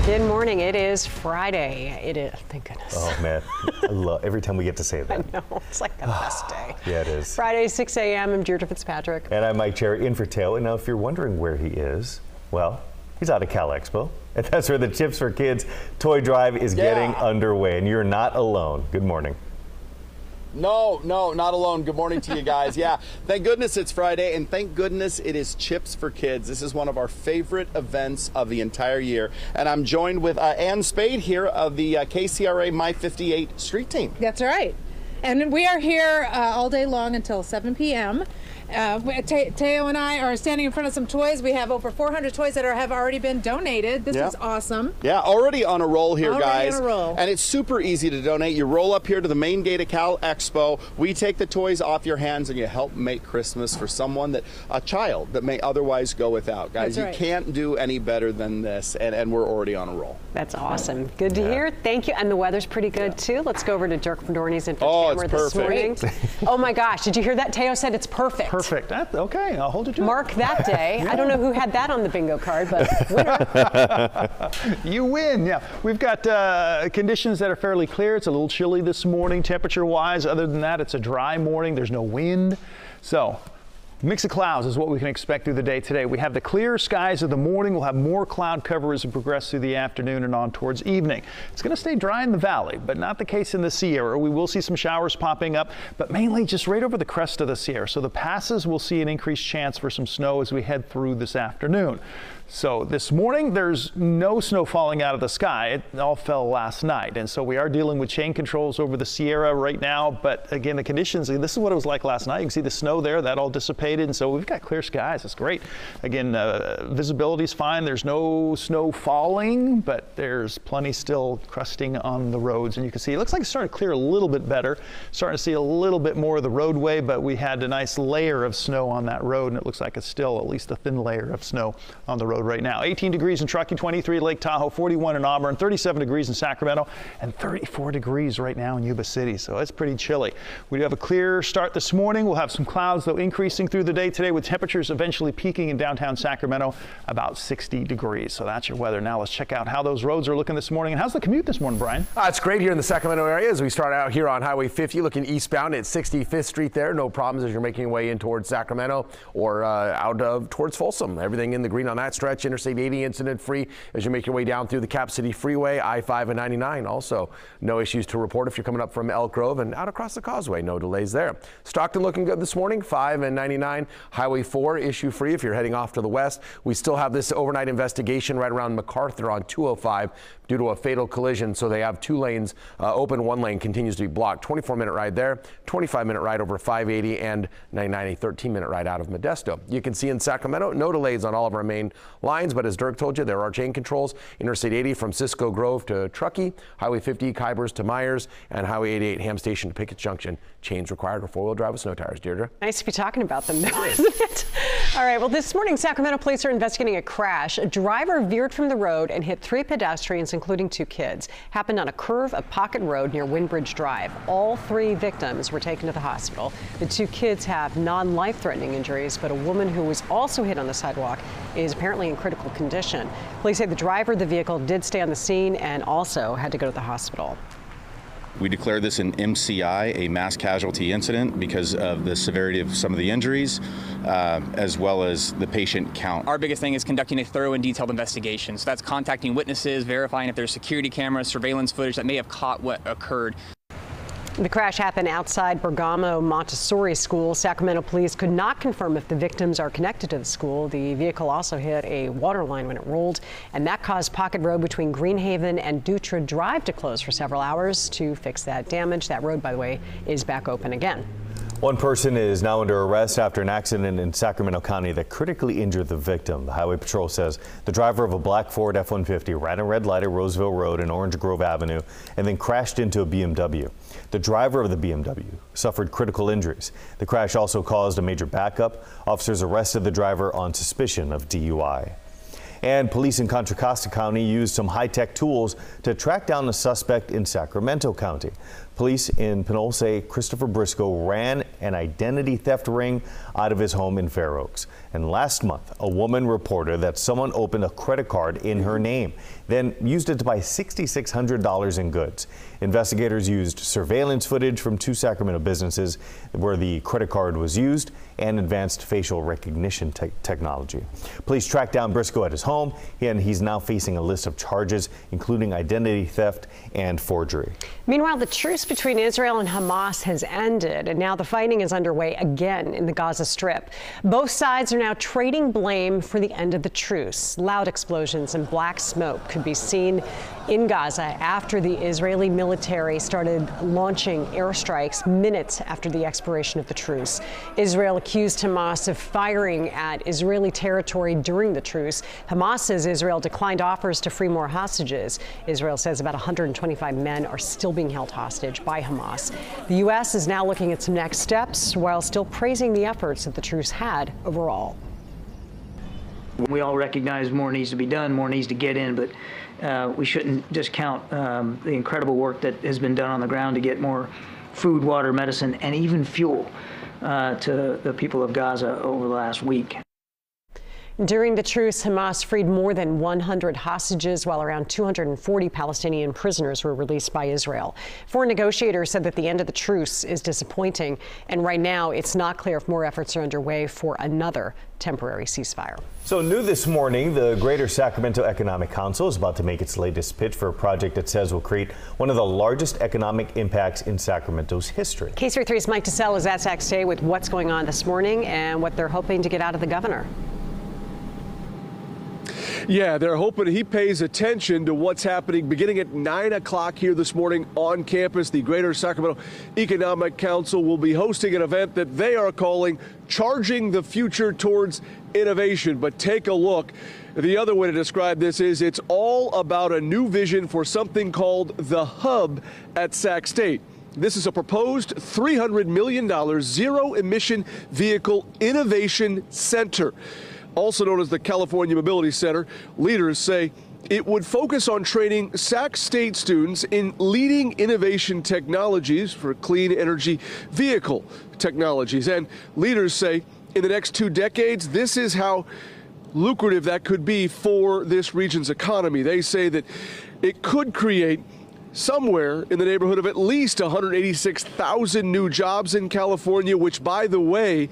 Good morning. It is Friday. It is, thank goodness. Oh man, I love every time we get to say that. I know, it's like the best day. Yeah, it is. Friday, 6 a.m. I'm Deirdre Fitzpatrick. And I'm Mike Cherry in for Taylor. Now, if you're wondering where he is, well, he's out of Cal Expo. And that's where the Chips for Kids toy drive is getting underway. And you're not alone. Good morning. No, not alone. Good morning to you guys. Yeah, thank goodness it's Friday, and thank goodness it is Chips for Kids. This is one of our favorite events of the entire year. And I'm joined with Ann Spade here of the KCRA My 58 Street Team. That's right. And we are here all day long until 7 p.m. Teo and I are standing in front of some toys. We have over 400 toys that have already been donated. This is awesome. Yeah, already on a roll here, guys. On a roll. And it's super easy to donate. You roll up here to the main gate of Cal Expo. We take the toys off your hands and you help make Christmas for someone a child that may otherwise go without. Guys, That's right. You can't do any better than this, and we're already on a roll. That's awesome. Good to hear. Thank you. And the weather's pretty good too. Let's go over to Dirk Dorney's info camera this morning. Oh my gosh, did you hear that? Teo said it's perfect. Perfect. Okay, I'll hold it to Mark that day. I don't know who had that on the bingo card, but winner. You win. Yeah, we've got conditions that are fairly clear. It's a little chilly this morning, temperature-wise. Other than that, it's a dry morning. There's no wind. So, mix of clouds is what we can expect through the day today. We have the clear skies of the morning. We'll have more cloud cover as we progress through the afternoon and on towards evening. It's going to stay dry in the valley, but not the case in the Sierra. We will see some showers popping up, but mainly just right over the crest of the Sierra. So the passes will see an increased chance for some snow as we head through this afternoon. So this morning, there's no snow falling out of the sky. It all fell last night. And so we are dealing with chain controls over the Sierra right now. But again, the conditions, this is what it was like last night. You can see the snow there, that all dissipated. And so we've got clear skies. It's great. Again, visibility is fine. There's no snow falling, but there's plenty still crusting on the roads. And you can see it looks like it's starting to clear a little bit better. Starting to see a little bit more of the roadway, but we had a nice layer of snow on that road. And it looks like it's still at least a thin layer of snow on the road right now. 18 degrees in Truckee, 23 Lake Tahoe, 41 in Auburn, 37 degrees in Sacramento, and 34 degrees right now in Yuba City. So it's pretty chilly. We do have a clear start this morning. We'll have some clouds, though, increasing through the day today with temperatures eventually peaking in downtown Sacramento, about 60 degrees. So that's your weather. Now let's check out how those roads are looking this morning. And how's the commute this morning, Brian? It's great here in the Sacramento area as we start out here on Highway 50 looking eastbound at 65th Street there. No problems as you're making your way in towards Sacramento or towards Folsom. Everything in the green on that stretch. Interstate 80 incident free as you make your way down through the Cap City Freeway, I-5 and 99. Also, no issues to report if you're coming up from Elk Grove and out across the causeway. No delays there. Stockton looking good this morning, 5 and 99. Highway 4 issue free if you're heading off to the west. We still have this overnight investigation right around MacArthur on 205 due to a fatal collision. So they have 2 lanes open. 1 lane continues to be blocked. 24-minute ride there, 25-minute ride over 580 and 99, a 13-minute ride out of Modesto. You can see in Sacramento, no delays on all of our main lines, but as Dirk told you, there are chain controls. Interstate 80 from Cisco Grove to Truckee, Highway 50 Kybers to Myers, and Highway 88 Ham Station to Pickett Junction. Chains required or 4-wheel drive with snow tires. Deirdre? Nice to be talking about them, though, isn't it? All right, well, this morning, Sacramento police are investigating a crash. A driver veered from the road and hit 3 pedestrians, including 2 kids. Happened on a curve of Pocket Road near Windbridge Drive. All 3 victims were taken to the hospital. The 2 kids have non-life-threatening injuries, but a woman who was also hit on the sidewalk is apparently in critical condition. Police say the driver of the vehicle did stay on the scene and also had to go to the hospital. We declare this an MCI, a mass casualty incident, because of the severity of some of the injuries, as well as the patient count. Our biggest thing is conducting a thorough and detailed investigation. So that's contacting witnesses, verifying if there's security cameras, surveillance footage that may have caught what occurred. The crash happened outside Bergamo Montessori School. Sacramento police could not confirm if the victims are connected to the school. The vehicle also hit a water line when it rolled, and that caused Pocket Road between Greenhaven and Dutra Drive to close for several hours to fix that damage. That road, by the way, is back open again. One person is now under arrest after an accident in Sacramento County that critically injured the victim. The Highway Patrol says the driver of a black Ford F-150 ran a red light at Roseville Road and Orange Grove Avenue and then crashed into a BMW. The driver of the BMW suffered critical injuries. The crash also caused a major backup. Officers arrested the driver on suspicion of DUI. And police in Contra Costa County used some high-tech tools to track down a suspect in Sacramento County. Police in Pinole say Christopher Briscoe ran an identity theft ring out of his home in Fair Oaks. And last month, a woman reported that someone opened a credit card in her name, then used it to buy $6,600 in goods. Investigators used surveillance footage from 2 Sacramento businesses where the credit card was used and advanced facial recognition technology. Police tracked down Briscoe at his home, and he's now facing a list of charges, including identity theft and forgery. Meanwhile, the truce between Israel and Hamas has ended, and now the fighting is underway again in the Gaza Strip. Both sides are now trading blame for the end of the truce. Loud explosions and black smoke could be seen in Gaza after the Israeli military started launching airstrikes minutes after the expiration of the truce. Israel accused Hamas of firing at Israeli territory during the truce. Hamas says Israel declined offers to free more hostages. Israel says about 125 men are still being held hostage by Hamas. The U.S. is now looking at some next steps while still praising the efforts that the truce had overall. We all recognize more needs to be done, more needs to get in, but we shouldn't discount the incredible work that has been done on the ground to get more food, water, medicine, and even fuel to the people of Gaza over the last week. During the truce, Hamas freed more than 100 hostages, while around 240 Palestinian prisoners were released by Israel. Foreign negotiators said that the end of the truce is disappointing, and right now it's not clear if more efforts are underway for another temporary ceasefire. So new this morning, the Greater Sacramento Economic Council is about to make its latest pitch for a project it says will create one of the largest economic impacts in Sacramento's history. KCRA3's Mike DeSalle is at Sac State with what's going on this morning and what they're hoping to get out of the governor. Yeah, they're hoping he pays attention to what's happening beginning at 9 o'clock here this morning on campus. The Greater Sacramento Economic Council will be hosting an event that they are calling Charging the Future Towards Innovation. But take a look. The other way to describe this is it's all about a new vision for something called the Hub at Sac State. This is a proposed $300 million zero-emission vehicle innovation center. Also known as the California Mobility Center, leaders say it would focus on training Sac State students in leading innovation technologies for clean energy vehicle technologies. And leaders say in the next 2 decades, this is how lucrative that could be for this region's economy. They say that it could create somewhere in the neighborhood of at least 186,000 new jobs in California, which, by the way,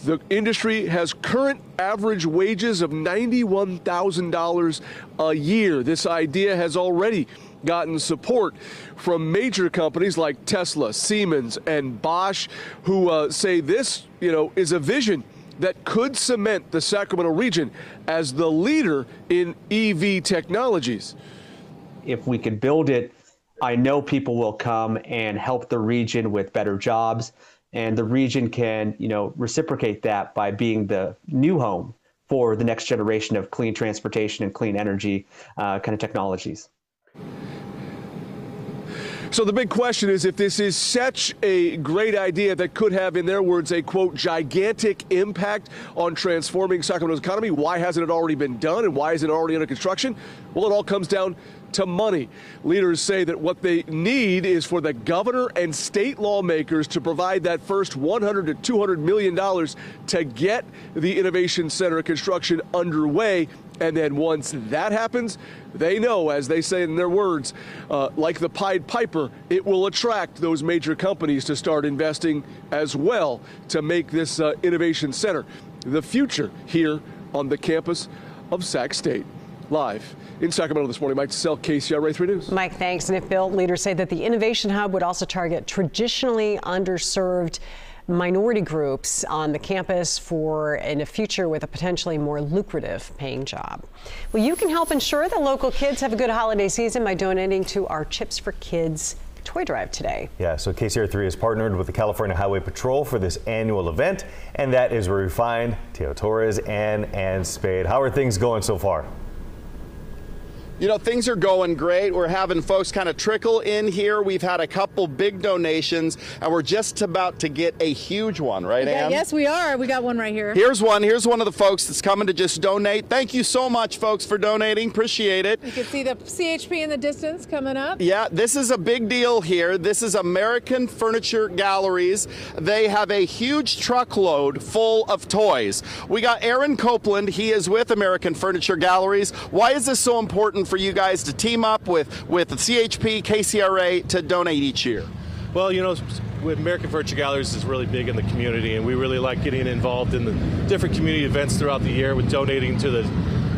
the industry has current average wages of $91,000 a year. This idea has already gotten support from major companies like Tesla, Siemens, and Bosch, who say this, is a vision that could cement the Sacramento region as the leader in EV technologies. If we could build it, I know people will come and help the region with better jobs. And the region can, reciprocate that by being the new home for the next generation of clean transportation and clean energy kind of technologies. So the big question is, if this is such a great idea that could have, in their words, a, quote, gigantic impact on transforming Sacramento's economy, why hasn't it already been done and why isn't it already under construction? Well, it all comes down to money. Leaders say that what they need is for the governor and state lawmakers to provide that first $100 to $200 million to get the Innovation Center construction underway. And then once that happens, they know, as they say in their words, like the Pied Piper, it will attract those major companies to start investing as well to make this Innovation Center the future here on the campus of Sac State. Live in Sacramento this morning, Mike DeSalle, KCRA 3 News. Mike, thanks. And if built, leaders say that the Innovation Hub would also target traditionally underserved minority groups on the campus in a future with a potentially more lucrative paying job. Well, you can help ensure that local kids have a good holiday season by donating to our Chips for Kids toy drive today. Yeah, so KCRA3 has partnered with the California Highway Patrol for this annual event, and that is where we find Teo Torres and Ann Spade. How are things going so far? You know, things are going great. We're having folks kind of trickle in here. We've had a couple big donations, and we're just about to get a huge one, right, Ann? Yes, we are. We got one right here. Here's one. Here's one of the folks that's coming to just donate. Thank you so much, folks, for donating. Appreciate it. You can see the CHP in the distance coming up. Yeah, this is a big deal here. This is American Furniture Galleries. They have a huge truckload full of toys. We got Aaron Copeland. He is with American Furniture Galleries. Why is this so important for you guys to team up with the CHP, KCRA to donate each year? Well, you know, American Furniture Galleries is really big in the community, and we really like getting involved in the different community events throughout the year with donating to the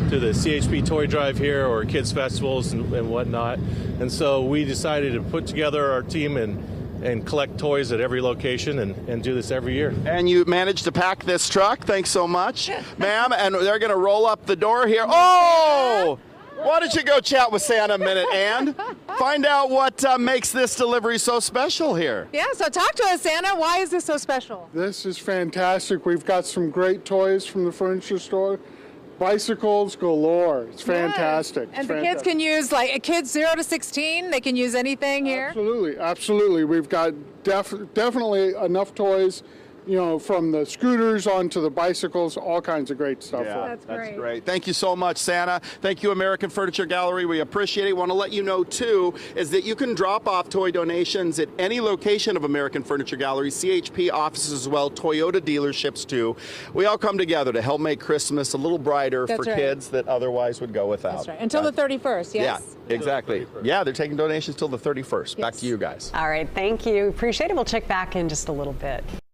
CHP Toy Drive here or kids festivals and whatnot. And so we decided to put together our team and collect toys at every location and do this every year. And you managed to pack this truck. Thanks so much, ma'am. And they're going to roll up the door here. Oh! Why don't you go chat with Santa a minute and find out what makes this delivery so special here? Yeah, so talk to us, Santa. Why is this so special? This is fantastic. We've got some great toys from the furniture store. Bicycles galore. It's fantastic. And the kids can use, like, kids 0 to 16, they can use anything here? Absolutely, absolutely. We've got definitely enough toys, you know, from the scooters onto the bicycles, all kinds of great stuff. Yeah, that's great. Thank you so much, Santa. Thank you, American Furniture Gallery. We appreciate it. Want to let you know, too, is that you can drop off toy donations at any location of American Furniture Gallery, CHP offices as well, Toyota dealerships, too. We all come together to help make Christmas a little brighter for kids that otherwise would go without. That's right. Until the 31st, yes? Yeah, exactly. Yeah, they're taking donations till the 31st. Back to you guys. All right, thank you. Appreciate it. We'll check back in just a little bit.